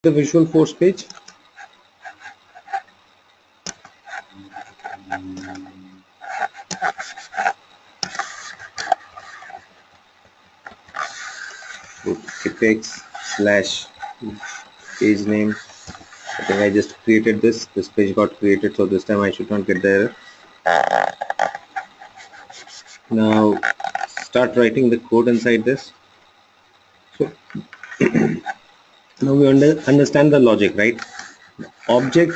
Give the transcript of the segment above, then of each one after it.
the visual force page. Apex slash page name. I think I just created this page got created, so this time I should not get the error. Now start writing the code inside this. So now we understand the logic, right? Object,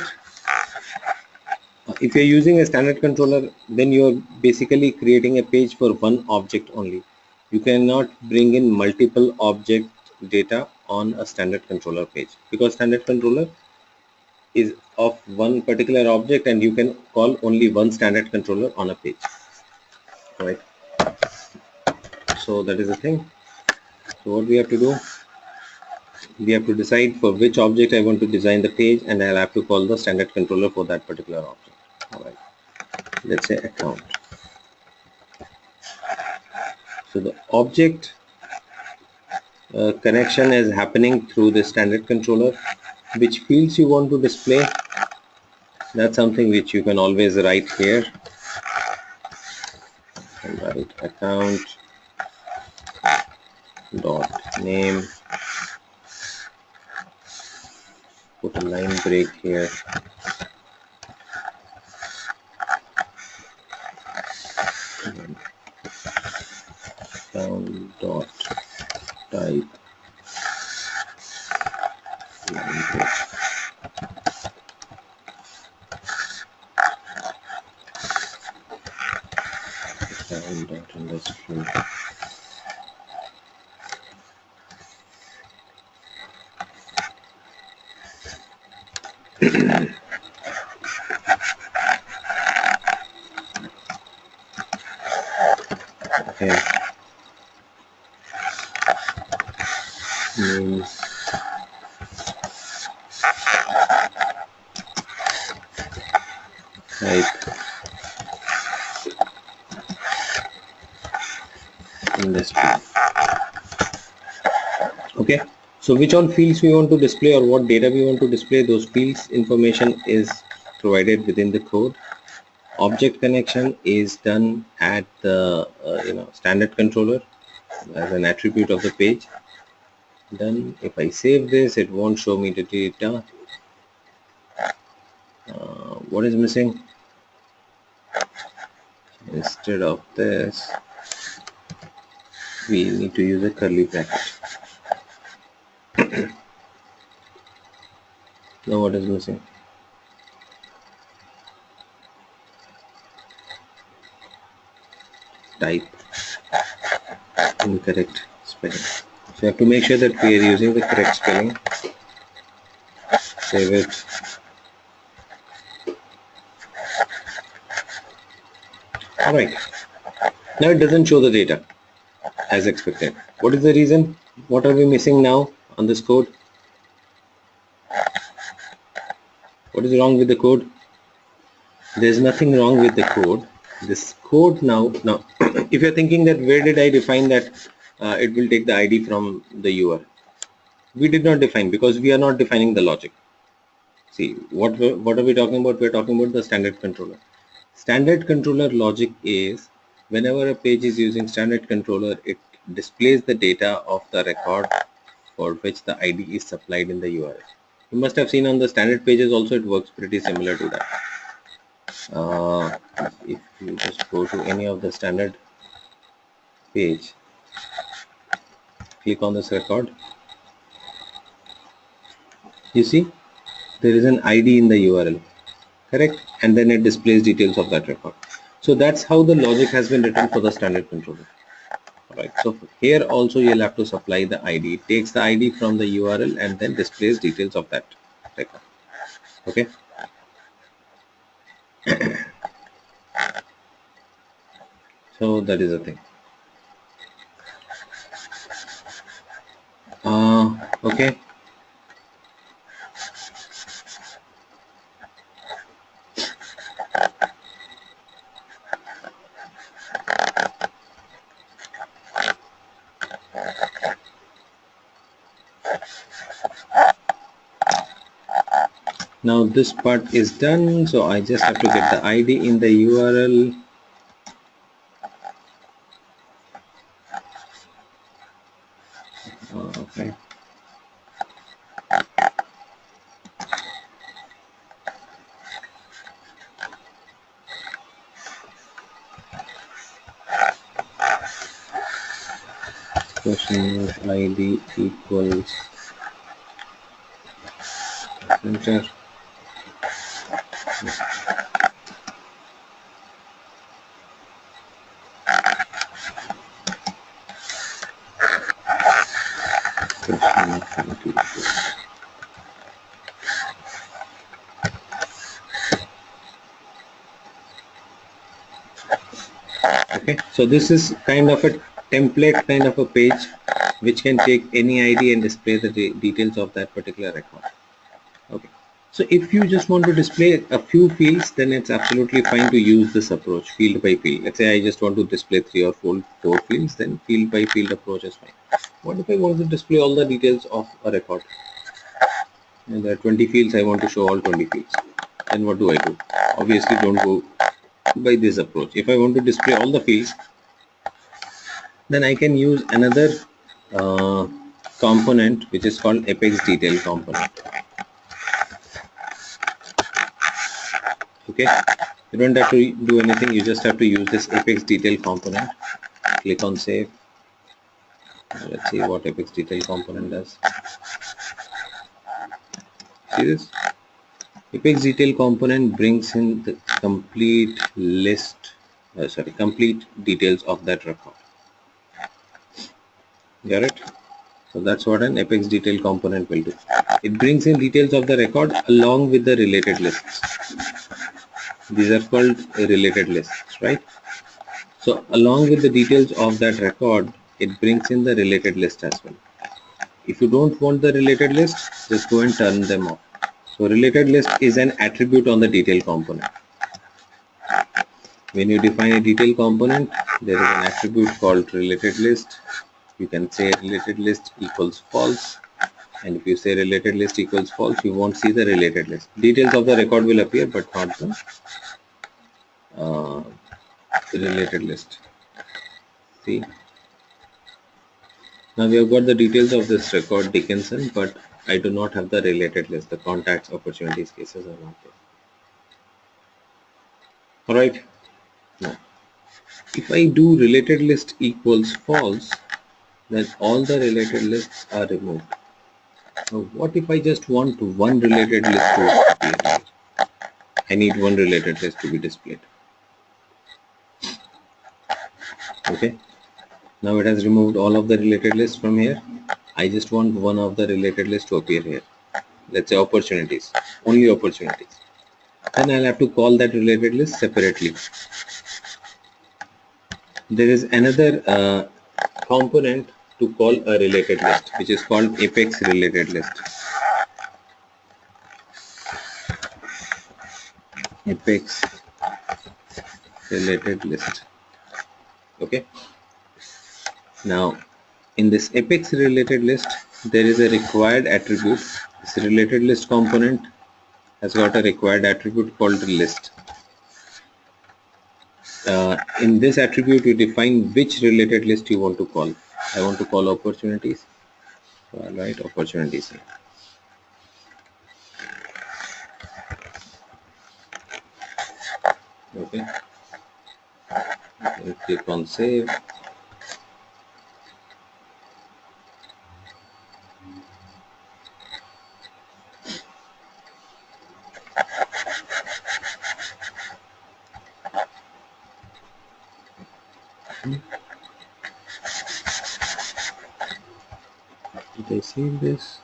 if you're using a standard controller, then you're basically creating a page for one object only. You cannot bring in multiple object data on a standard controller page, because standard controller is of one particular object and you can call only one standard controller on a page, right? So that is the thing. So what we have to do, we have to decide for which object I want to design the page, and I'll have to call the standard controller for that particular object. All right, let's say account. So the object connection is happening through the standard controller. Which fields you want to display, that's something which you can always write here. And write account dot name, put a line break here, account dot type line break. Account dot industry. Okay. Name type industry. Okay, so which all fields we want to display or what data we want to display, those fields information is provided within the code. Object connection is done at the standard controller as an attribute of the page. Then if I save this, it won't show me the data. What is missing? Instead of this, we need to use a curly bracket. Now what is missing? Type incorrect spelling. So you have to make sure that we are using the correct spelling. Save it. Alright. Now it doesn't show the data as expected. What is the reason? What are we missing now on this code? What is wrong with the code? There's nothing wrong with the code. This code now if you're thinking that where did I define that it will take the ID from the URL, we did not define, because we are not defining the logic. See, what are we talking about? We're talking about the standard controller. Standard controller logic is whenever a page is using standard controller, it displays the data of the record for which the ID is supplied in the URL. You must have seen on the standard pages also it works pretty similar to that. If you just go to any of the standard page, click on this record, you see there is an ID in the URL, correct? And then it displays details of that record. So that's how the logic has been written for the standard controller. Alright, so here also you'll have to supply the ID. It takes the ID from the URL and then displays details of that record. Okay. So that is the thing. Okay. Now this part is done, so I just have to get the ID in the URL. Okay. Question ID equals enter. Okay, so this is kind of a template kind of a page which can take any ID and display the details of that particular record. Okay, so if you just want to display a few fields, then it's absolutely fine to use this approach, field by field. Let's say I just want to display 3 or 4 fields, then field by field approach is fine. What if I want to display all the details of a record? And there are 20 fields, I want to show all 20 fields. Then what do I do? Obviously don't go by this approach. If I want to display all the fields, then I can use another component which is called apex detail component. Okay, you don't have to do anything, you just have to use this apex detail component. Click on save. Let's see what apex detail component does. See this? Apex detail component brings in the complete list, complete details of that record. Got it? So that's what an apex detail component will do. It brings in details of the record along with the related lists. These are called related lists, right? So along with the details of that record, it brings in the related list as well. If you don't want the related list, just go and turn them off. So related list is an attribute on the detail component. When you define a detail component, there is an attribute called related list. You can say related list equals false, and if you say related list equals false, you won't see the related list. Details of the record will appear, but not the related list. See, now we have got the details of this record Dickinson, but I do not have the related list. The contacts, opportunities, cases are not there. Alright, now if I do related list equals false, then all the related lists are removed. Now what if I just want one related list to appear? I need one related list to be displayed. Okay, now it has removed all of the related lists from here. I just want one of the related lists to appear here. Let's say opportunities, only opportunities. Then I'll have to call that related list separately. There is another component to call a related list, which is called apex related list. Apex related list. Okay. Now, in this apex related list, there is a required attribute. This related list component has got a required attribute called list. In this attribute, you define which related list you want to call. I want to call opportunities. So I'll write opportunities here. Okay. Then click on save. Did I save this?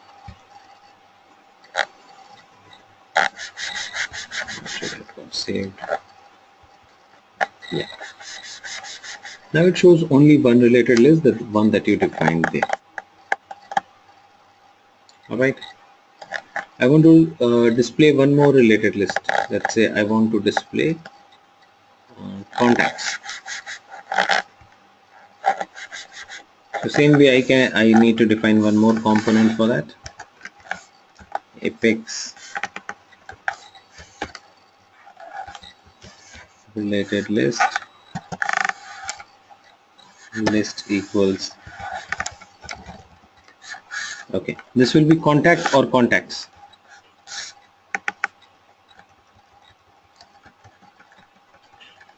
Should have got saved. Yeah. Now it shows only one related list, the one that you defined there. Alright. I want to display one more related list. Let's say I want to display contacts. The same way I need to define one more component for that. Apex related list equals, okay, this will be contact or contacts.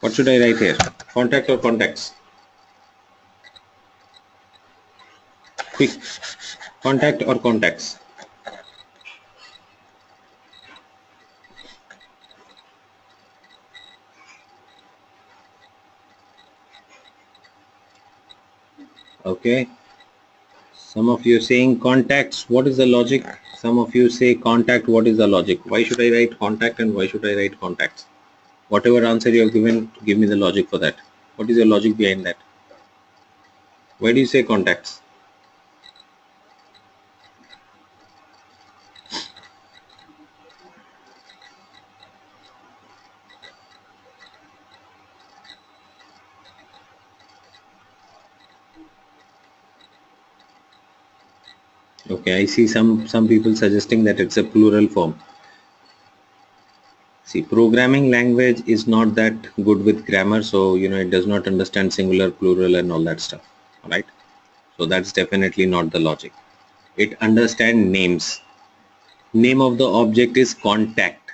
What should I write here? Contact or contacts? Quick. Contact or contacts? Okay. Some of you saying contacts. What is the logic? Some of you say contact. What is the logic? Why should I write contact and why should I write contacts? Whatever answer you have given, give me the logic for that. What is your logic behind that? Why do you say contacts? Okay, I see some people suggesting that it's a plural form. See, programming language is not that good with grammar, so it does not understand singular, plural, and all that stuff. All right, so that's definitely not the logic. It understands names. Name of the object is contact.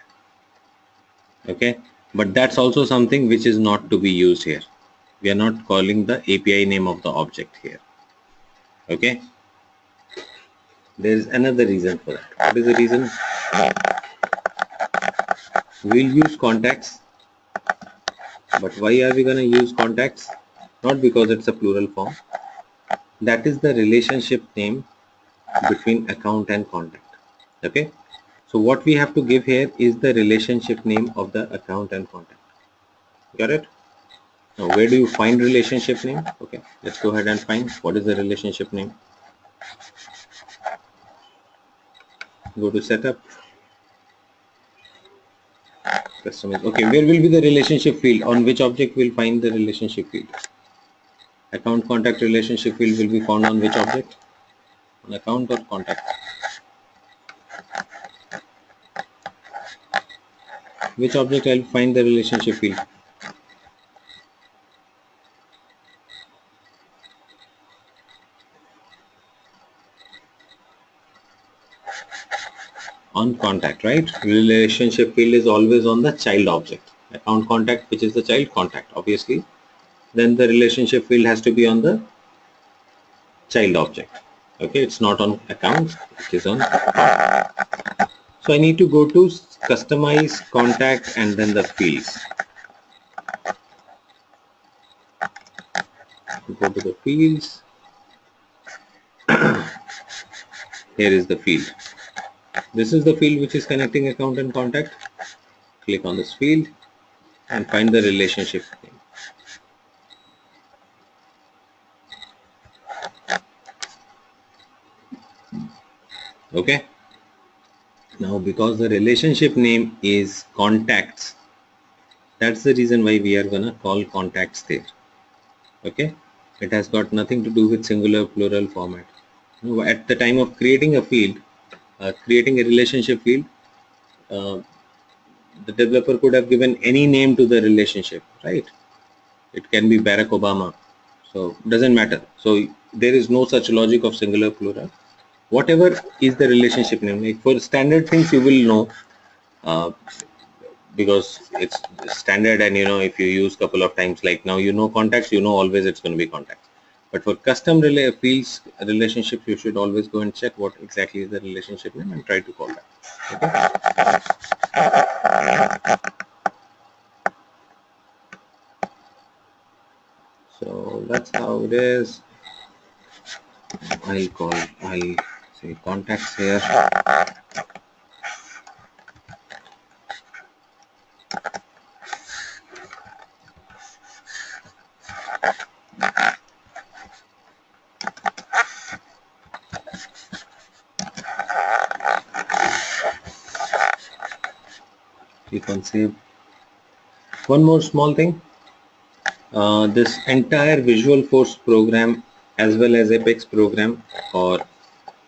Okay, but that's also something which is not to be used here. We are not calling the API name of the object here. Okay, there is another reason for that. What is the reason? We'll use contacts, but why are we going to use contacts? Not because it's a plural form. That is the relationship name between account and contact. Okay, so what we have to give here is the relationship name of the account and contact. Got it? Now where do you find relationship name? Okay, let's go ahead and find what is the relationship name. Go to setup, customize. Okay, where will be the relationship field? On which object will find the relationship field? Account contact relationship field will be found on which object? On account or contact? Which object I'll find the relationship field? On contact, right? Relationship field is always on the child object. Account contact, which is the child contact, obviously. Then the relationship field has to be on the child object. Okay, it's not on account, it is on contact. So I need to go to customize contact and then the fields. Go to the fields. Here is the field. This is the field which is connecting account and contact. Click on this field and find the relationship name. Okay. Now because the relationship name is contacts, that's the reason why we are gonna call contacts there. Okay. It has got nothing to do with singular, plural format. At the time of creating a field, creating a relationship field, the developer could have given any name to the relationship, right? It can be Barack Obama, so doesn't matter. So there is no such logic of singular, plural. Whatever is the relationship name, like for standard things you will know, because it's standard, and if you use couple of times, like now contacts, always it's going to be contacts. But for custom fields, relationships, you should always go and check what exactly is the relationship name and try to call that. Okay. So that's how it is. I'll say contacts here. Click on save. One more small thing. This entire Visualforce program as well as Apex program, or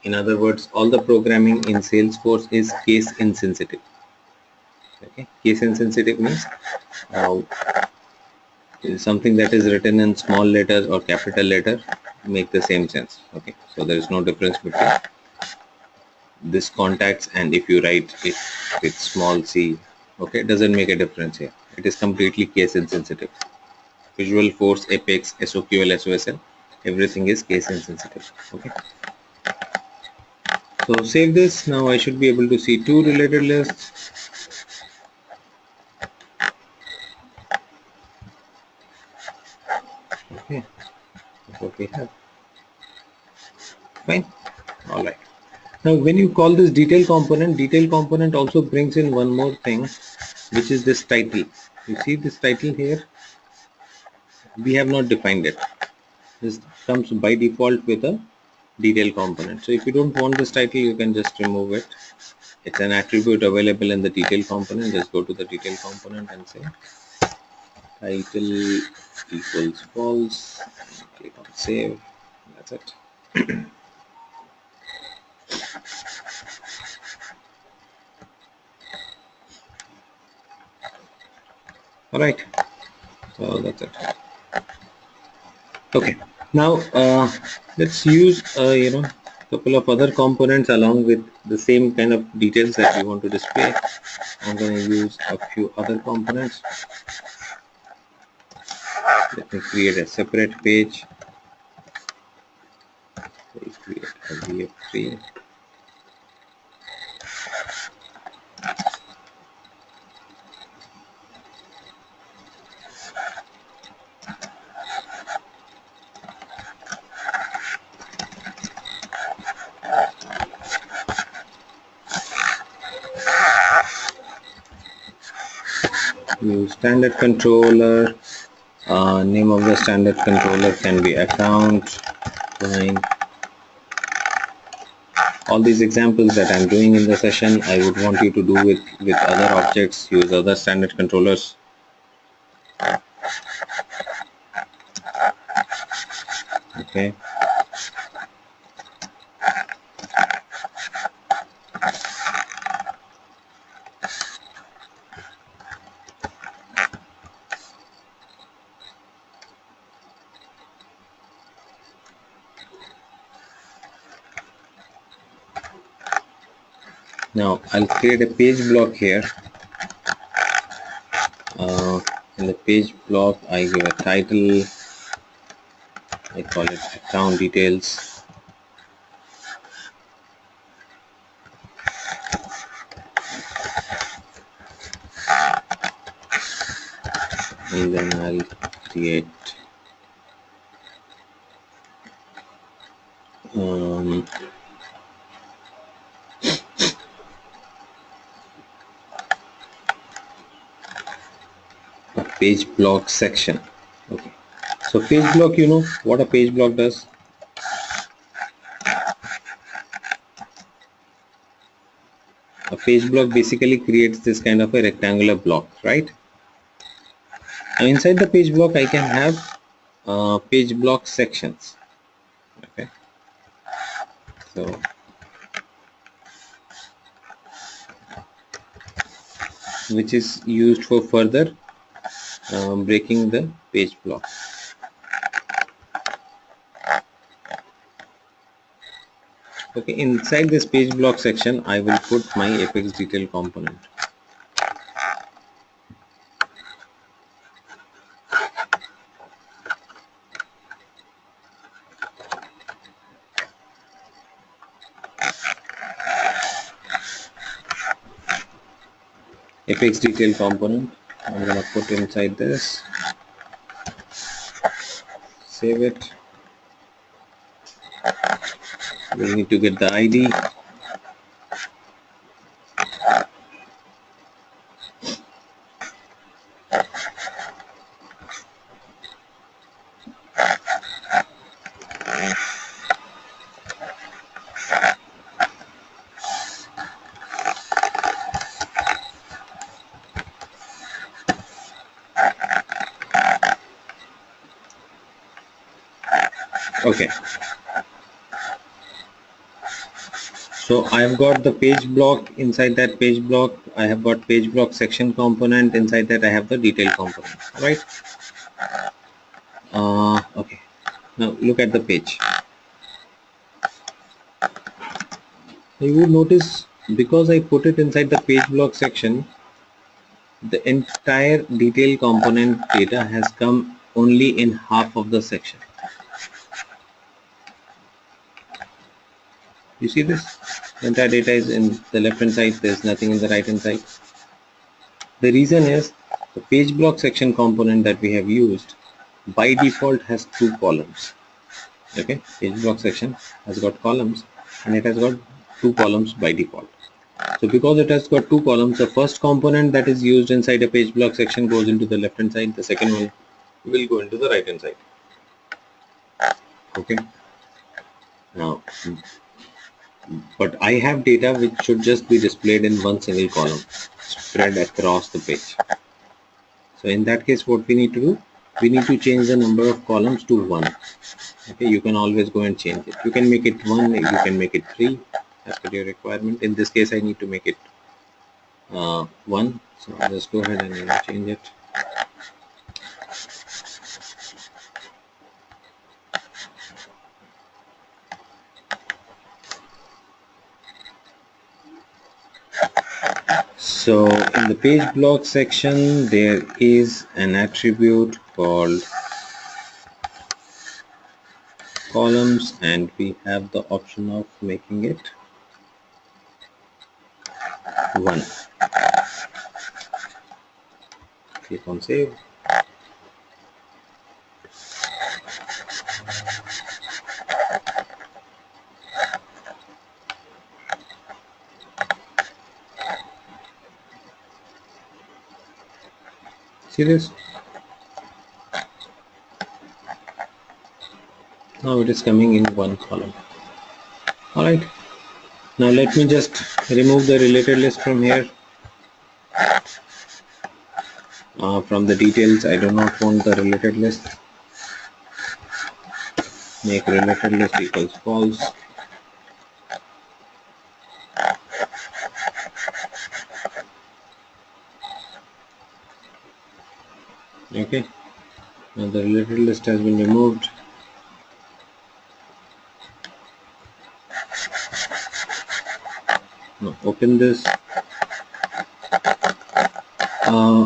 in other words all the programming in Salesforce, is case insensitive. Okay, case insensitive means uh, something that is written in small letter or capital letter make the same sense. Okay, so there is no difference between this contacts and if you write it with small c. Okay, it doesn't make a difference here. It is completely case insensitive. Visual force, apex, SOQL, SOSL, everything is case insensitive. Okay, so save this. Now I should be able to see two related lists. Okay, that's what we have. Fine. All right. Now when you call this detail component also brings in one more thing, which is this title. You see this title here? We have not defined it. This comes by default with a detail component. So if you don't want this title, you can just remove it. It's an attribute available in the detail component. Just go to the detail component and say title equals false. Click on save. That's it. All right. So that's it. Okay. Now let's use couple of other components along with the same kind of details that we want to display. I'm going to use a few other components. Let me create a separate page. We create a VF3. Use standard controller. Name of the standard controller can be account. Fine. All these examples that I'm doing in the session, I would want you to do with other objects. Use other standard controllers. Okay. Now I'll create a page block here. In the page block, I give a title. I call it account details. And then I'll create a page block section. Okay, so page block, you know what a page block does. A page block basically creates this kind of a rectangular block, right? And inside the page block I can have page block sections. Okay, so which is used for further breaking the page block. Okay, inside this page block section I will put my apex detail component. Apex detail component I'm gonna put inside this. Save it. We need to get the ID. Okay. So I have got the page block. Inside that page block, I have got page block section component. Inside that, I have the detail component. All right. Okay. Now look at the page. You would notice because I put it inside the page block section, the entire detail component data has come only in half of the section. You see this? The entire data is in the left hand side. There's nothing in the right hand side. The reason is the page block section component that we have used by default has two columns. Okay, page block section has got columns and it has got two columns by default. So because it has got two columns, the first component that is used inside a page block section goes into the left hand side, the second one will go into the right hand side. Okay, now but I have data which should just be displayed in one single column spread across the page. So in that case, what we need to do, we need to change the number of columns to 1. Okay, you can always go and change it. You can make it 1, you can make it 3 as per your requirement. In this case, I need to make it 1. So I'll just go ahead and change it. So in the page block section, there is an attribute called columns and we have the option of making it 1. Click on save. See this? Now it is coming in one column. Alright. Now let me just remove the related list from here. From the details, I do not want the related list. Make related list equals false. Okay. Now the related list has been removed. Now open this.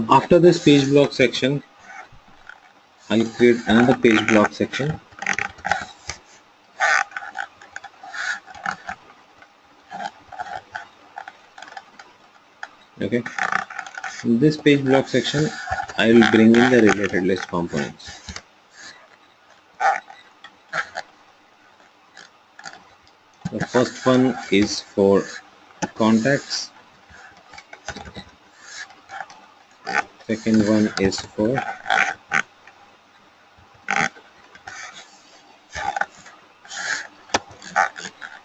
After this page block section, I'll create another page block section. Okay. In this page block section, I will bring in the related list components. The first one is for contacts. Second one is for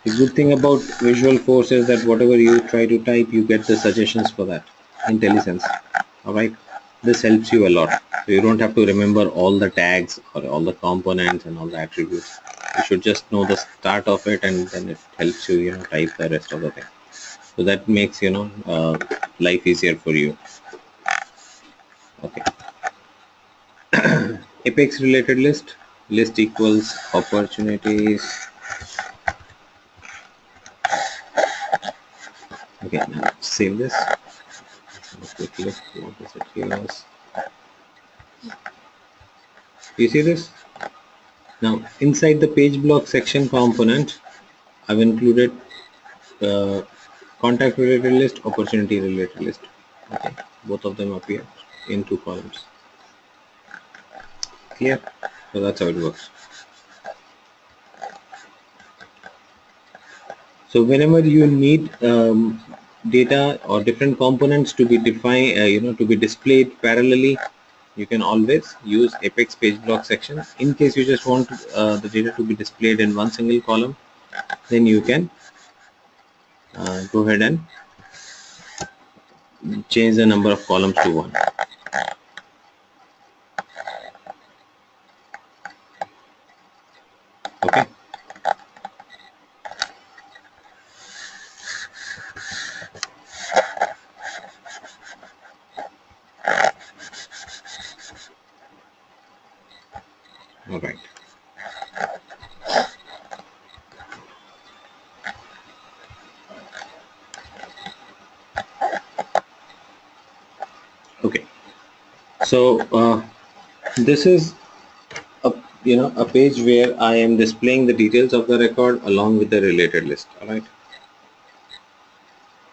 the good thing about Visualforce is that whatever you try to type, you get the suggestions for that. IntelliSense. Alright. This helps you a lot. So you don't have to remember all the tags or all the components and all the attributes. You should just know the start of it and then it helps you, type the rest of the thing. So that makes, life easier for you. Okay. Apex related list equals opportunities. Okay, now save this. Quick look, what is it here? You see this? Now inside the page block section component, I've included contact related list, opportunity related list. Okay, both of them appear in two columns. Clear? So that's how it works. So whenever you need data or different components to be defined, to be displayed parallelly, you can always use Apex page block section. In case you just want the data to be displayed in one single column, then you can go ahead and change the number of columns to 1. Okay. So this is a a page where I am displaying the details of the record along with the related list. All right.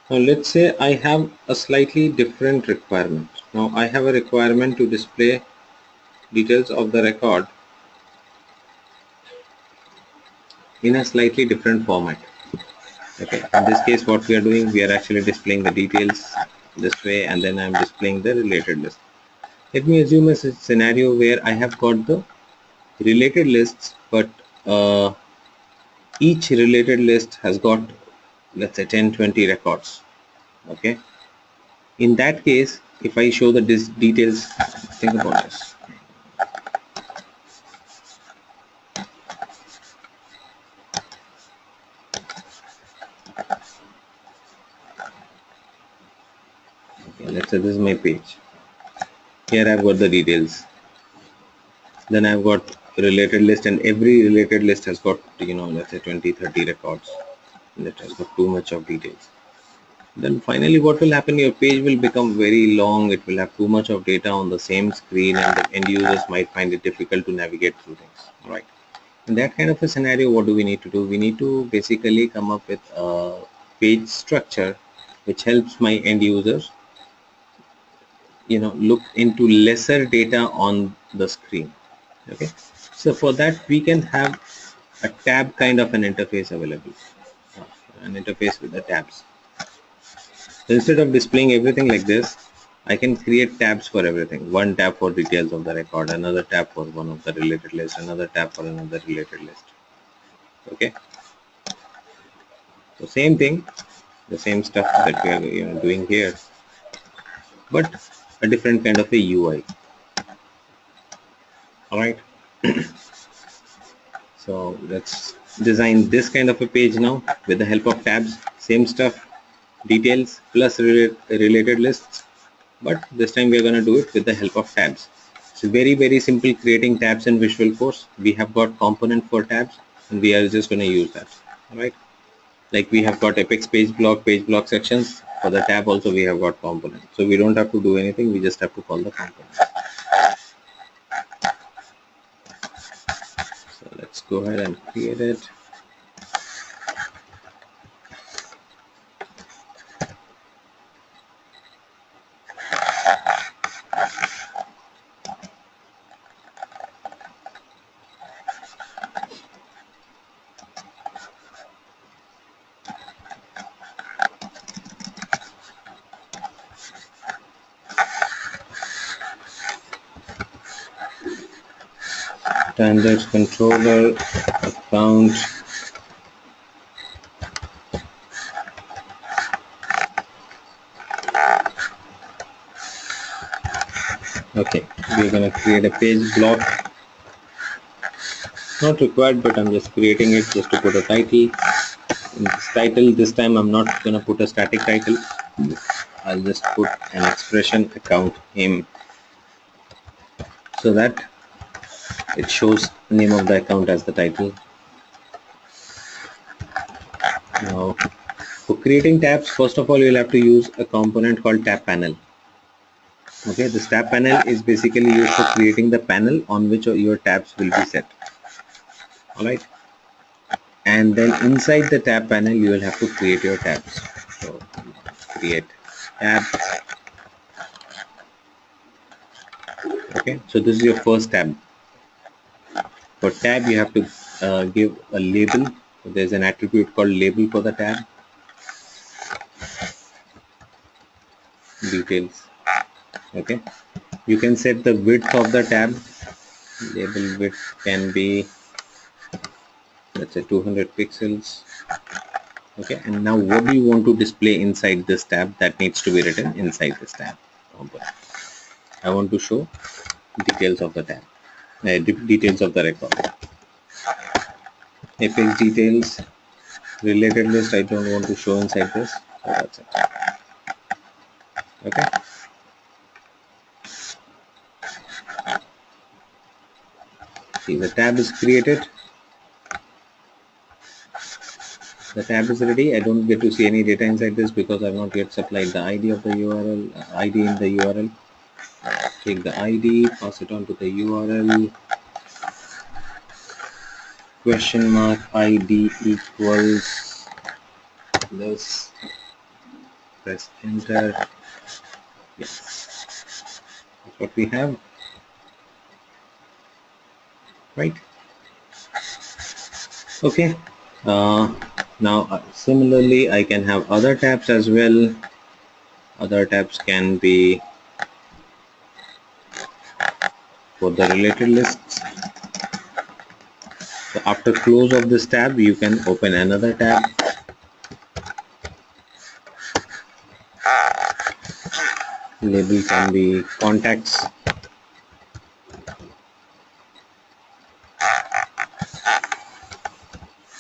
Now let's say I have a slightly different requirement. Now I have a requirement to display details of the record in a slightly different format. Okay. In this case, what we are doing, we are actually displaying the details this way, and then I'm displaying the related list. Let me assume a scenario where I have got the related lists, but each related list has got, let's say, 10-20 records. Okay. In that case, if I show the details, think about this. Okay, let's say this is my page. Here I've got the details. Then I've got related list, and every related list has got, let's say 20-30 records. And it has got too much of details. Then finally what will happen, your page will become very long, it will have too much of data on the same screen, and the end users might find it difficult to navigate through things. Right. In that kind of a scenario, what do we need to do? We need to basically come up with a page structure which helps my end users look into lesser data on the screen. Okay, so for that we can have a tab kind of an interface available, an interface with the tabs. So instead of displaying everything like this, I can create tabs for everything. One tab for details of the record, another tab for one of the related list, another tab for another related list. Okay, so same thing, the same stuff that we are doing here, but a different kind of a UI. All right. So let's design this kind of a page now with the help of tabs. Same stuff, details plus related lists, but this time we are going to do it with the help of tabs. So very simple, creating tabs in Visualforce. We have got component for tabs, and we are just going to use that. All right. Like we have got Apex page block sections. For the tab also we have got component. So we don't have to do anything. We just have to call the component. So let's go ahead and create it. Standards controller account. Okay, we're gonna create a page block. Not required, but I'm just creating it just to put a title. In this title, this time I'm not gonna put a static title. I'll just put an expression account name, so that it shows the name of the account as the title. Now, for creating tabs, first of all, you'll have to use a component called tab panel. Okay, this tab panel is basically used for creating the panel on which your tabs will be set. All right, and then inside the tab panel, you will have to create your tabs. So, create tab. Okay, so this is your first tab. For tab, you have to give a label. So there's an attribute called label for the tab. Details. Okay, you can set the width of the tab. Label width can be, let's say, 200 pixels. Okay, and now what do you want to display inside this tab? That needs to be written inside this tab component. I want to show details of the tab, details of the record. Apex details, related list, I don't want to show inside this, so that's it. Okay, see, the tab is created, the tab is ready. I don't get to see any data inside this because I've not yet supplied the ID of the URL, ID in the URL. Take the ID, pass it on to the URL, question mark ID equals this, press enter. Yes, that's what we have, right? Okay. Now similarly I can have other tabs as well. Other tabs can be for the related lists. So after close of this tab you can open another tab. Label can be contacts.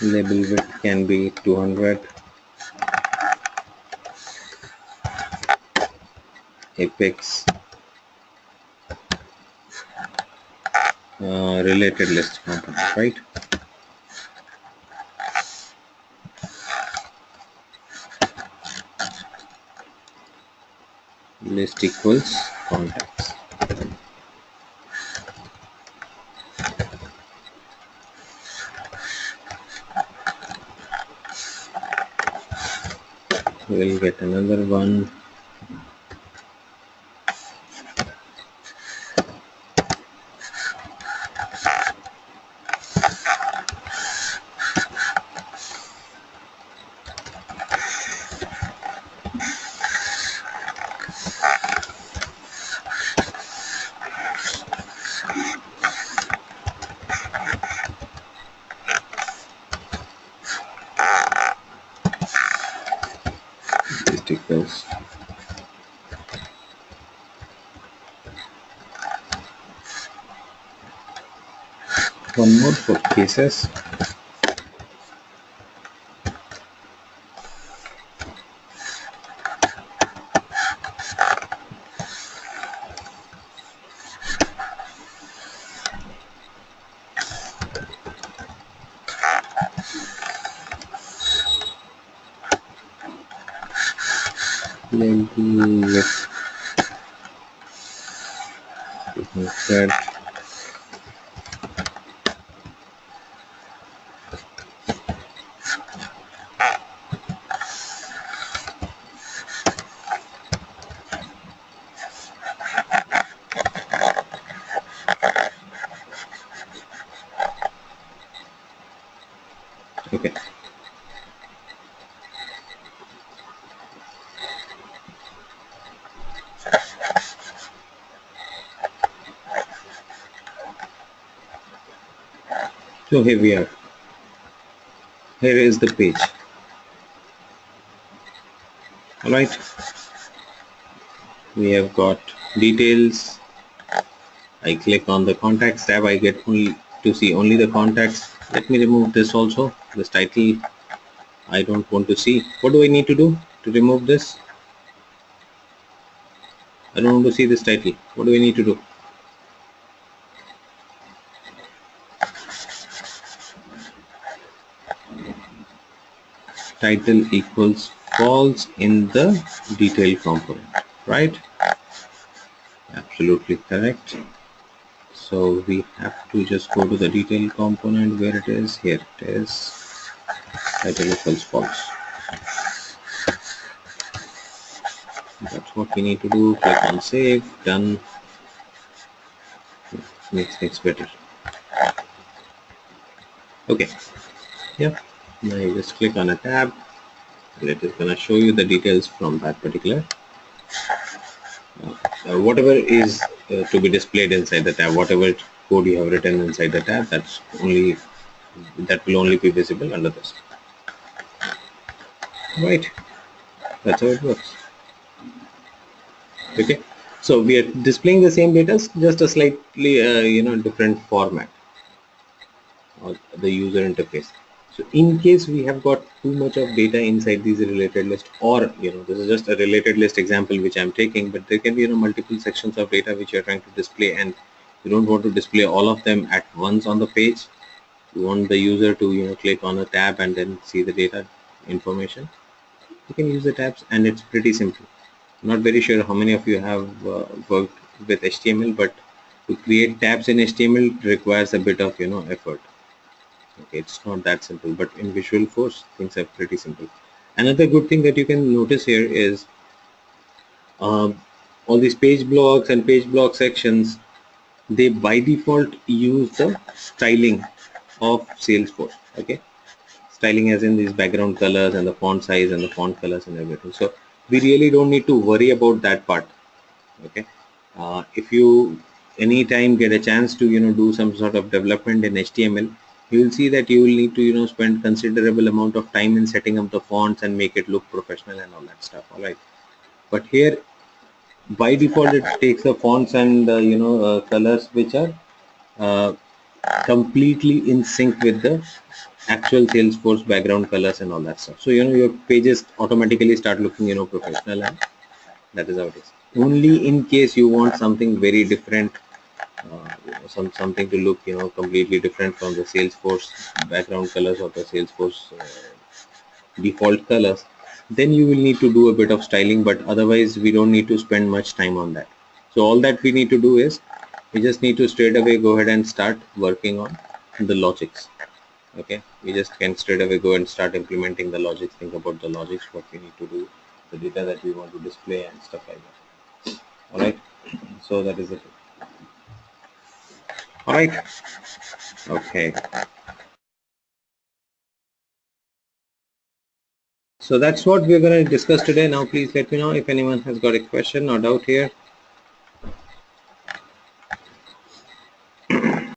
Label width can be 200. Apex related list component, right? List equals contacts. We'll get another one. List equals one more for cases. Label with 200. Okay. So here we are. Here is the page. All right. We have got details. I click on the contacts tab. I get only to see only the contacts. Let me remove this also. This title I don't want to see. What do I need to do to remove this? I don't want to see this title. What do I need to do? Title equals false in the detail component, right? Absolutely correct. So we have to just go to the detail component. Where it is? Here it is. Title equals false. That's what we need to do. Click on save. Done. Makes things better. Okay. Yeah. Now you just click on a tab and it is going to show you the details from that particular whatever is to be displayed inside the tab. Whatever code you have written inside the tab, that will only be visible under this. Right. That's how it works. Okay. So we are displaying the same data, just a slightly different format or the user interface. So in case we have got too much of data inside these related list, or this is just a related list example which I'm taking, but there can be multiple sections of data which you're trying to display, and you don't want to display all of them at once on the page. You want the user to click on a tab and then see the data information. You can use the tabs, and it's pretty simple. I'm not very sure how many of you have worked with HTML, but to create tabs in HTML requires a bit of effort. Okay, it's not that simple, but in Visual Force things are pretty simple. Another good thing that you can notice here is all these page blocks and page block sections, they by default use the styling of Salesforce. Okay, styling as in these background colors and the font size and the font colors and everything. So we really don't need to worry about that part. Okay, if you anytime get a chance to do some sort of development in HTML, you will see that you will need to spend considerable amount of time in setting up the fonts and make it look professional and all that stuff. All right, but here by default it takes the fonts and colors which are uh, completely in sync with the actual Salesforce background colors and all that stuff. So your pages automatically start looking professional, and that is how it is. Only in case you want something very different, something to look completely different from the Salesforce background colors or the Salesforce default colors, then you will need to do a bit of styling, but otherwise we don't need to spend much time on that. So all that we need to do is we just need to straight away go ahead and start working on the logics. Okay, we just can straight away go and start implementing the logics, think about the logics, what we need to do, the data that we want to display and stuff like that. All right, so that is it. All right, okay. So that's what we're going to discuss today. Now please let me know if anyone has got a question or doubt here.